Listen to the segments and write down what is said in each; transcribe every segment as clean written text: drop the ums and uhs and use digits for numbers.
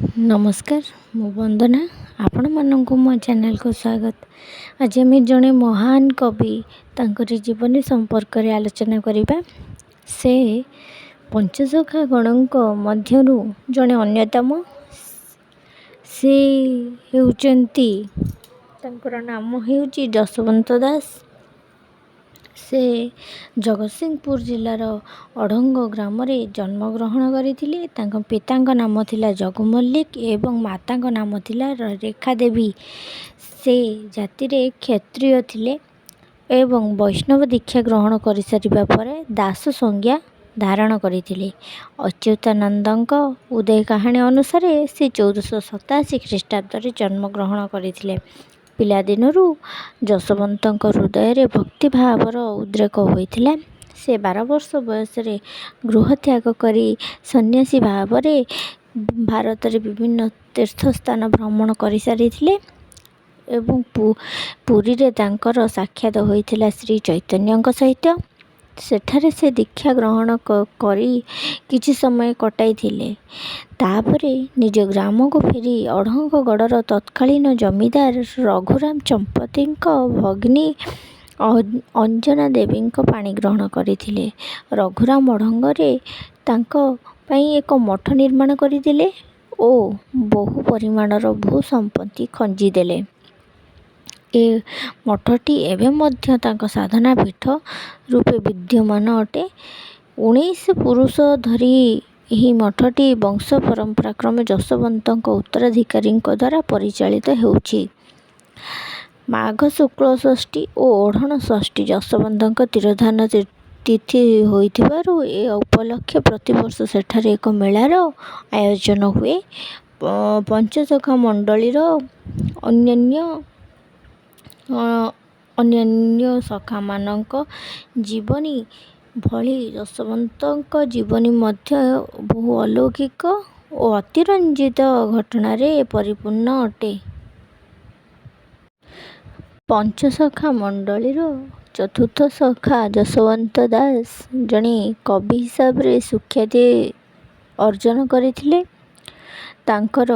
नमस्कार मु बंदना आपण मानक मो चैनल को स्वागत। आज आम जड़े महान कवि तांकर जीवनी संपर्क रे आलोचना करिबा। से पंचसखा गणक मध्यरु जड़े अन्यतम। से हेउचंती तांकर नाम हेउची जासोबंत दास। से जगतसिंहपुर जिलार अढ़ंग ग्राम रे जन्म ग्रहण करथिले। तांको पितांक नाम थिला जगु मल्लिक एवं मातांक नाम थिला रेखा देवी। से जाति रे क्षत्रिय थिले एवं वैष्णव दीक्षा ग्रहण कर सारिबा परे दास संज्ञा धारण करथिले। अच्युतानंदଙ୍କ उदय कहानी अनुसार से 1487 ख्रीष्टाब्द रे जन्म ग्रहण करथिले। पिला दिनरु जसोबंतଙ୍କ हृदय रे भक्ति भावर उद्रेक होइथिला। से 12 वर्ष बयस रे गृह त्याग करी सन्यासी भाव रे भारत रे विभिन्न तीर्थ स्थान भ्रमण करि सारिथिले एवं पुरी रे तांकर साक्षात होइथिला श्री चैतन्यଙ୍କ सहित। सेठारे से दीक्षा ग्रहण करी किछि समय कटाइथिले। तापरे निज ग्राम को फेरी अढ़ंगगढ़र तत्कालीन जमीदार रघुराम चंपतीଙ୍କ भगिनी अंजना देवीଙ୍କ पाणी ग्रहण करथिले। रघुराम अढ़ंगरे तांको पई एक मठ निर्माण करथिले ओ बहु परिमाणर भू संपत्ति खंजी देले। ए मठटी एवं मध्य तांको साधना पीठ रूपे विद्यमान अटे। 19 पुरुष धरी यही मठटी वंश परंपरा क्रमे जसोबंतଙ୍କ उत्तराधिकारीଙ୍କ द्वारा परिचालित हेउछि। माघ शुक्ल षष्ठी और ओढ़ण षष्ठी जसोबंतଙ୍କ तिरोधान तिथि होइथिबारु ए उपलक्ष्य प्रतिवर्ष सेठारे एक मेलार आयोजन हुए। पंचसखा मंडलीर अन्यान्य सखा मानक जीवनी भली जसोबंतଙ୍କ जीवनी मध्य बहु अलौकिक और अतिरंजित घटना रे परिपूर्ण अटे। पंचसखा मंडलीर चतुर्थ सखा जासोबंत दास जणे कवि हिसाब रे सुख्याति अर्जन करथिले। तांकर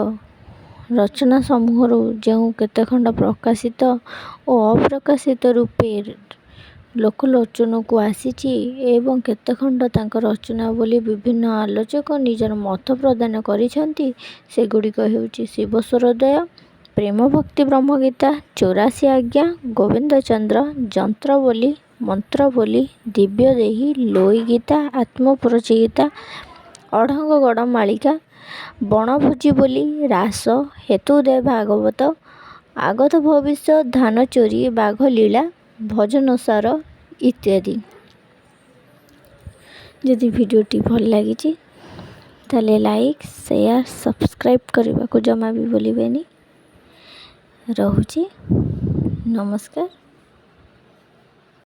रचना समूह जो केते खंड प्रकाशित और अप्रकाशित रूपे लोकलोचन को आसीची एवं केते खंड तांकर रचना बोली विभिन्न आलोचक निजर मत प्रदान करिसेंती। से गुड़िक हेउची शिव स्वरोदय, प्रेम भक्ति ब्रह्मगीता, 84 आज्ञा, गोविंद चंद्र, जंत्र बोली, मंत्र बोली, दिव्य देही, लोई गीता, आत्मपुरची गीता, अढ़ंगगढ़ मालिका, बणभोजी बोली, रास, हेतुदय भागवत, आगत भविष्य, धान चोरी, बाघ लीला, भजन सार इत्यादि। जदि वीडियोटी भल लगी ताले लाइक शेयर सब्सक्राइब करने को जमा भी भूलिबेनी। रहुची नमस्कार।